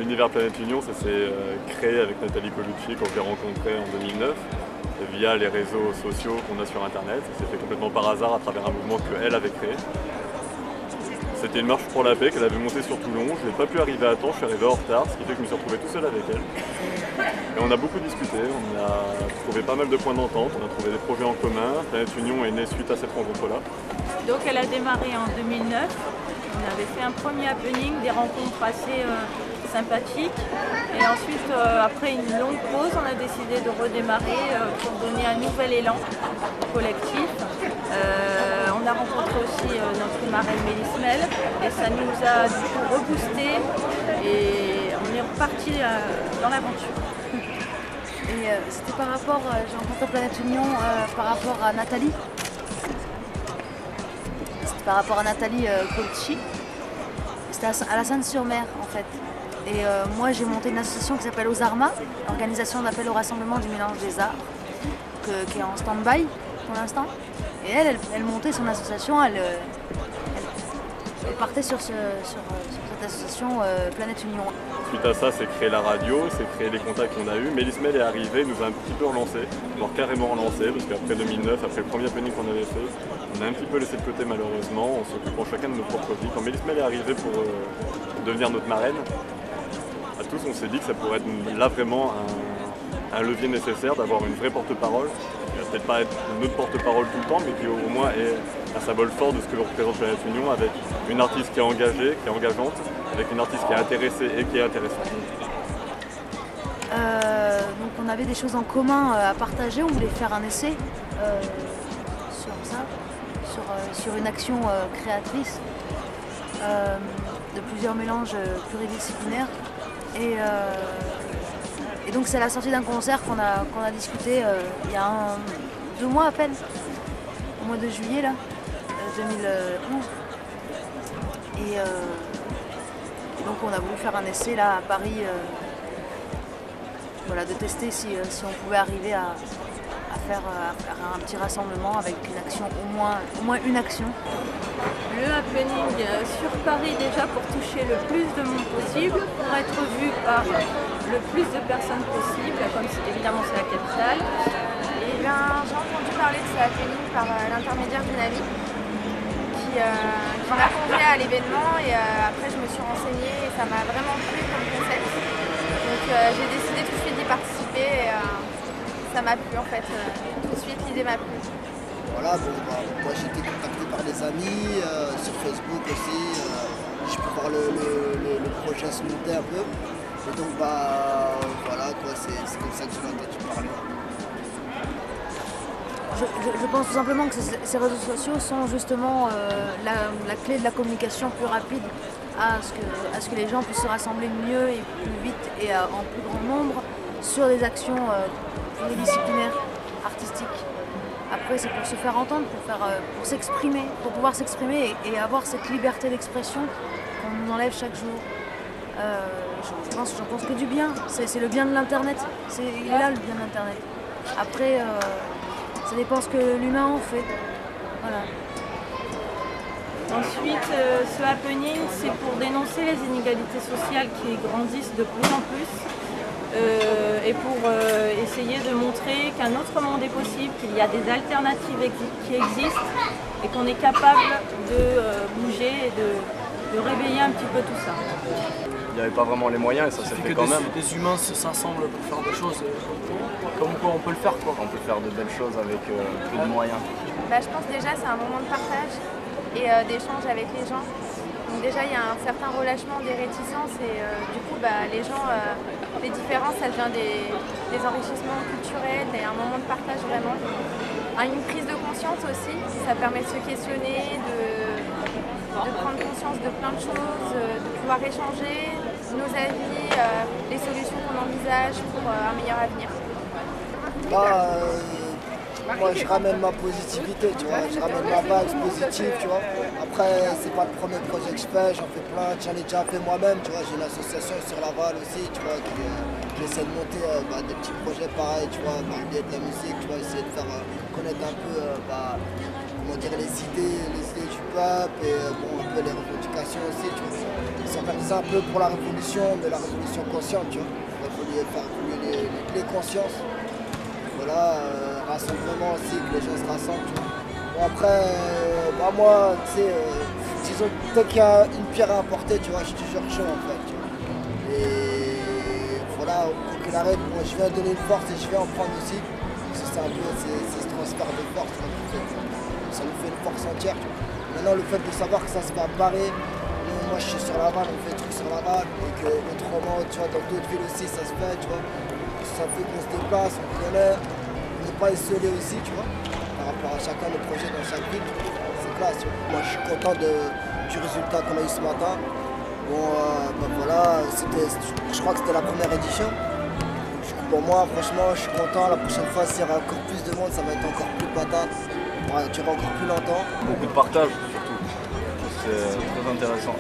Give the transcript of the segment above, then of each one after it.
L'univers Planète Union, ça s'est créé avec Nathalie Colucci qu'on s'est rencontrée en 2009 via les réseaux sociaux qu'on a sur internet. Ça s'est fait complètement par hasard à travers un mouvement qu'elle avait créé. C'était une marche pour la paix qu'elle avait montée sur Toulon. Je n'ai pas pu arriver à temps, je suis arrivé en retard, ce qui fait que je me suis retrouvé tout seul avec elle. Et on a beaucoup discuté, on a trouvé pas mal de points d'entente, on a trouvé des projets en commun. Planète Union est née suite à cette rencontre-là. Donc elle a démarré en 2009. On avait fait un premier happening, des rencontres assez sympathiques. Et ensuite, après une longue pause, on a décidé de redémarrer pour donner un nouvel élan collectif. On a rencontré aussi notre marraine Mélismel et ça nous a du coup reboosté et on est reparti dans l'aventure. Et c'était par rapport, j'ai rencontré Planète Union par rapport à Nathalie. C'était par rapport à Nathalie Colucci. C'était à la Seine-sur-Mer en fait. Et moi j'ai monté une association qui s'appelle Ozarma, organisation d'appel au rassemblement du mélange des arts, qui est en stand-by pour l'instant. Et elle montait son association, elle partait sur cette association Planète Union. Suite à ça, c'est créer la radio, c'est créer les contacts qu'on a eus. Mélismel est arrivé, nous a un petit peu relancé, voire carrément relancé, parce qu'après 2009, après le premier happening qu'on avait fait, on a un petit peu laissé de côté malheureusement, en s'occupant chacun de nos propres vies. Quand Mélismel est arrivé pour devenir notre marraine, à tous on s'est dit que ça pourrait être là vraiment un levier nécessaire d'avoir une vraie porte-parole. Qui va peut-être pas être notre porte-parole tout le temps, mais qui au moins est un symbole fort de ce que représente Planète Union, avec une artiste qui est engagée, qui est engageante, avec une artiste qui est intéressée et qui est intéressante. Donc on avait des choses en commun à partager, on voulait faire un essai sur ça, sur une action créatrice de plusieurs mélanges pluridisciplinaires. Et donc c'est à la sortie d'un concert qu'on a discuté il y a 2 mois à peine, au mois de juillet là, 2011. Et donc on a voulu faire un essai là à Paris, voilà, de tester si on pouvait arriver à faire un petit rassemblement avec une action, au moins une action. Le happening sur Paris déjà pour toucher le plus de monde possible, pour être vu par le plus de personnes possible, comme évidemment c'est la capitale. Et bien, j'ai entendu parler de ce happening par l'intermédiaire d'une amie qui m'a conviée à l'événement et après je me suis renseignée et ça m'a vraiment plu comme concept. Donc j'ai décidé tout de suite d'y participer et ça m'a plu en fait. Tout de suite l'idée m'a plu. Voilà, moi j'ai été contacté par des amis, sur Facebook aussi, j'ai pu voir le projet se monter un peu. Et donc voilà quoi, c'est comme ça que j'ai entendu parler. Je pense tout simplement que ces réseaux sociaux sont justement la clé de la communication plus rapide à ce que les gens puissent se rassembler mieux et plus vite et en plus grand nombre sur des actions pluridisciplinaires, artistiques. Après c'est pour se faire entendre, pour s'exprimer, pour pouvoir s'exprimer et avoir cette liberté d'expression qu'on nous enlève chaque jour. J'en pense que du bien, c'est le bien de l'internet, il est là le bien de l'internet. Après ça dépend ce que l'humain en fait. Voilà. Ensuite, ce happening, c'est pour dénoncer les inégalités sociales qui grandissent de plus en plus et pour essayer de montrer qu'un autre monde est possible, qu'il y a des alternatives qui existent et qu'on est capable de bouger et de réveiller un petit peu tout ça. Il n'y avait pas vraiment les moyens et ça s'est fait quand même. Des humains s'assemblent pour faire des choses comme quoi on peut le faire quoi. On peut faire de belles choses avec peu de moyens. Je pense déjà c'est un moment de partage et d'échange avec les gens. Donc déjà il y a un certain relâchement des réticences et du coup les gens, les différences ça devient des enrichissements culturels et un moment de partage vraiment. Une prise de conscience aussi, ça permet de se questionner, de prendre conscience de plein de choses, de pouvoir échanger nos avis, les solutions qu'on envisage pour un meilleur avenir. Moi je ramène ma positivité, tu vois, je ramène ma base positive, tu vois. Après c'est pas le premier projet que je fais, j'en fais plein, j'en ai déjà fait moi-même, tu vois, j'ai une association sur Laval aussi, tu vois, qui essaie de monter des petits projets pareils, tu vois, par le biais de la musique, tu vois, essayer de faire connaître un peu comment dire, les idées du peuple et un peu les revendications aussi, tu vois. s'organiser un peu pour la révolution, mais la révolution consciente, tu vois. Il faut faire évoluer les consciences. Voilà, rassemblement aussi, que les gens se rassemblent, tu vois. Bon, après, moi, tu sais, disons, dès qu'il y a une pierre à apporter, tu vois, je suis toujours chaud en fait, tu vois. Et voilà, pour qu'il arrête, moi je viens donner une force et je vais en prendre aussi. Parce que c'est un peu ce transfert de force, ça nous fait une force entière. Tu vois. Maintenant, le fait de savoir que ça se va barrer, moi je suis sur Laval, on fait des trucs sur Laval, et que autrement, tu vois, dans d'autres villes aussi, ça se fait, tu vois. Ça fait qu'on se déplace, on connaît, on n'est pas isolé aussi, tu vois, par rapport à chacun des projets dans chaque ville. C'est classe, tu vois. Moi je suis content du résultat qu'on a eu ce matin. Bon, voilà, je crois que c'était la première édition. Pour moi, franchement, je suis content. La prochaine fois, s'il y aura encore plus de monde, ça va être encore plus patate. On va durer encore plus longtemps. Beaucoup de partage surtout. C'est très intéressant.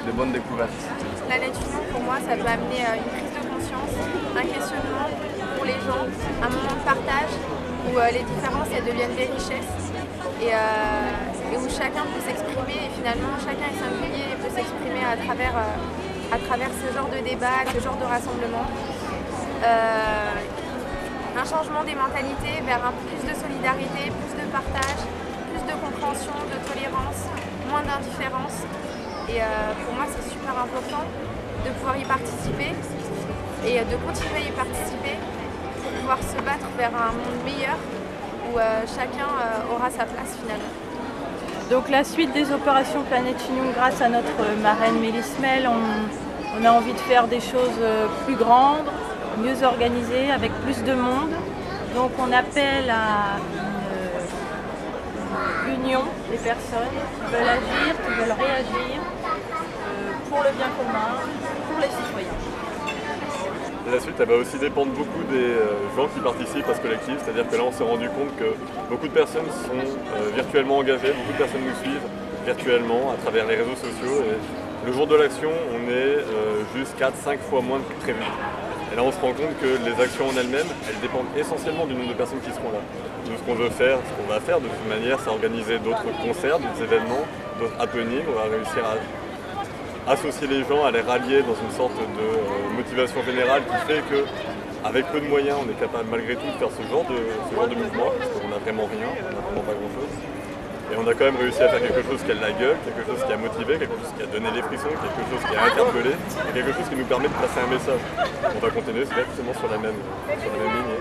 Des bonnes découvertes. Planète Union, pour moi, ça peut amener une prise de conscience, un questionnement pour les gens, un moment de partage où les différences elles deviennent des richesses et où chacun peut s'exprimer et finalement chacun est singulier et peut s'exprimer à travers ce genre de débat, ce genre de rassemblement. Un changement des mentalités vers un peu plus de solidarité, plus de partage, plus de compréhension, de tolérance, moins d'indifférence. Et pour moi, c'est super important de pouvoir y participer et de continuer à y participer pour pouvoir se battre vers un monde meilleur où chacun aura sa place finalement. Donc la suite des opérations Planète Union, grâce à notre marraine Mélismel, on a envie de faire des choses plus grandes, mieux organisées, avec plus de monde. Donc on appelle à une union des personnes qui veulent agir, qui veulent réagir pour le bien commun, pour les citoyens. La suite, elle va aussi dépendre beaucoup des gens qui participent à ce collectif, c'est-à-dire que là on s'est rendu compte que beaucoup de personnes sont virtuellement engagées, beaucoup de personnes nous suivent virtuellement à travers les réseaux sociaux et le jour de l'action on est juste 4-5 fois moins que prévu. Et là on se rend compte que les actions en elles-mêmes, elles dépendent essentiellement du nombre de personnes qui seront là. Nous ce qu'on veut faire, ce qu'on va faire de toute manière, c'est organiser d'autres concerts, d'autres événements, d'autres happenings, on va réussir à associer les gens, à les rallier dans une sorte de motivation générale qui fait qu'avec peu de moyens, on est capable malgré tout de faire ce genre de mouvement, parce qu'on n'a vraiment rien, on n'a vraiment pas grand-chose. Et on a quand même réussi à faire quelque chose qui a de la gueule, quelque chose qui a motivé, quelque chose qui a donné les frissons, quelque chose qui a interpellé, et quelque chose qui nous permet de passer un message. On va continuer exactement sur la même ligne.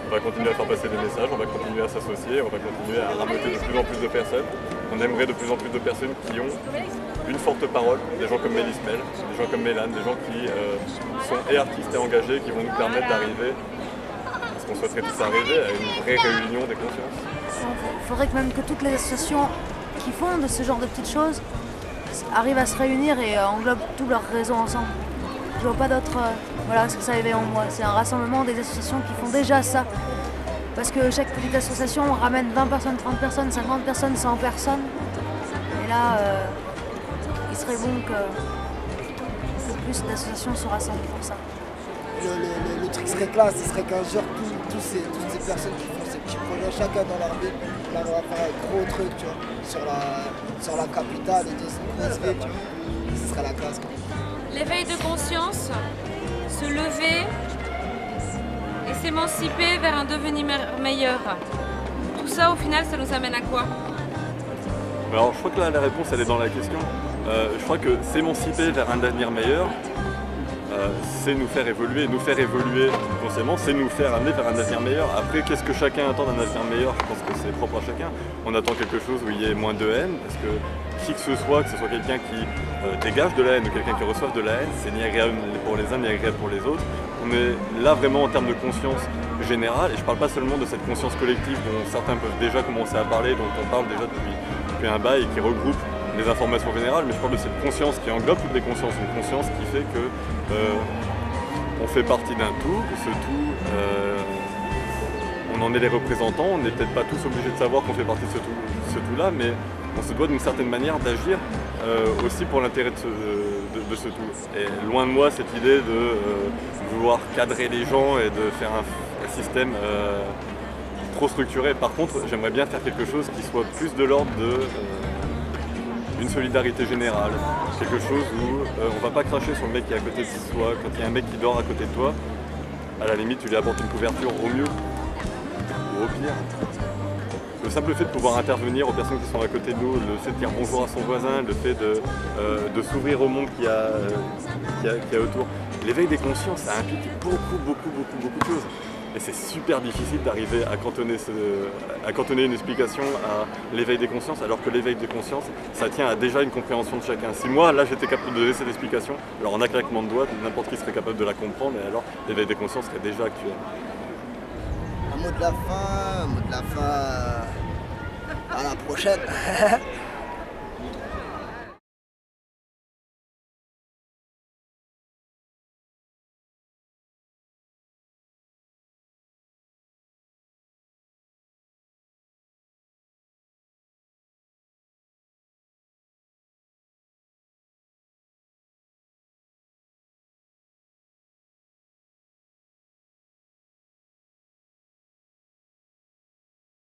On va continuer à faire passer des messages, on va continuer à s'associer, on va continuer à rameuter de plus en plus de personnes. On aimerait de plus en plus de personnes qui ont une forte parole, des gens comme Mélismel, des gens comme Mélane, des gens qui sont et artistes et engagés, qui vont nous permettre d'arriver, parce qu'on souhaiterait tous arriver, à une vraie réunion des consciences. Il faudrait que même que toutes les associations qui font de ce genre de petites choses arrivent à se réunir et englobent tout leur réseau ensemble. Je vois pas d'autres... voilà ce que ça éveille en moi. C'est un rassemblement des associations qui font déjà ça. Parce que chaque petite association ramène 20 personnes, 30 personnes, 50 personnes, 100 personnes. Et là, il serait bon que plus d'associations se rassemblent pour ça. Le truc serait classe, ce serait qu'un jour, toutes ces personnes qui font ces petits projets, chacun dans leur ville, on arrive à faire un gros truc, tu vois, sur la capitale et des villes, tu vois. Ce serait la classe, quoi. L'éveil de conscience, se lever et s'émanciper vers un devenir meilleur. Tout ça, au final, ça nous amène à quoi? Alors je crois que là, la réponse, elle est dans la question. Je crois que s'émanciper vers un avenir meilleur, c'est nous faire évoluer consciemment, c'est nous faire amener vers un avenir meilleur. Après, qu'est-ce que chacun attend d'un avenir meilleur? Je pense que c'est propre à chacun. On attend quelque chose où il y ait moins de haine, parce que qui que ce soit quelqu'un qui dégage de la haine ou quelqu'un qui reçoive de la haine, c'est ni agréable pour les uns ni agréable pour les autres. On est là vraiment en termes de conscience générale, et je ne parle pas seulement de cette conscience collective dont certains peuvent déjà commencer à parler, dont on parle déjà depuis un bail et qui regroupe les informations générales, mais je parle de cette conscience qui englobe toutes les consciences, une conscience qui fait que on fait partie d'un tout, que ce tout, on en est les représentants, on n'est peut-être pas tous obligés de savoir qu'on fait partie de ce tout-là, mais on se doit d'une certaine manière d'agir aussi pour l'intérêt de ce tout. Et loin de moi cette idée de vouloir cadrer les gens et de faire un système trop structuré. Par contre, j'aimerais bien faire quelque chose qui soit plus de l'ordre une solidarité générale, quelque chose où on va pas cracher sur le mec qui est à côté de soi. Quand il y a un mec qui dort à côté de toi, à la limite tu lui apportes une couverture au mieux ou au pire. Le simple fait de pouvoir intervenir aux personnes qui sont à côté de nous, le fait de dire bonjour à son voisin, le fait de s'ouvrir au monde qu'il y a autour. L'éveil des consciences, ça implique beaucoup de choses. Et c'est super difficile d'arriver à cantonner une explication à l'éveil des consciences, alors que l'éveil des consciences, ça tient à déjà une compréhension de chacun. Si moi, là, j'étais capable de donner cette explication, alors en un claquement de doigts, n'importe qui serait capable de la comprendre, et alors l'éveil des consciences serait déjà actuel. Un mot de la fin, à la prochaine.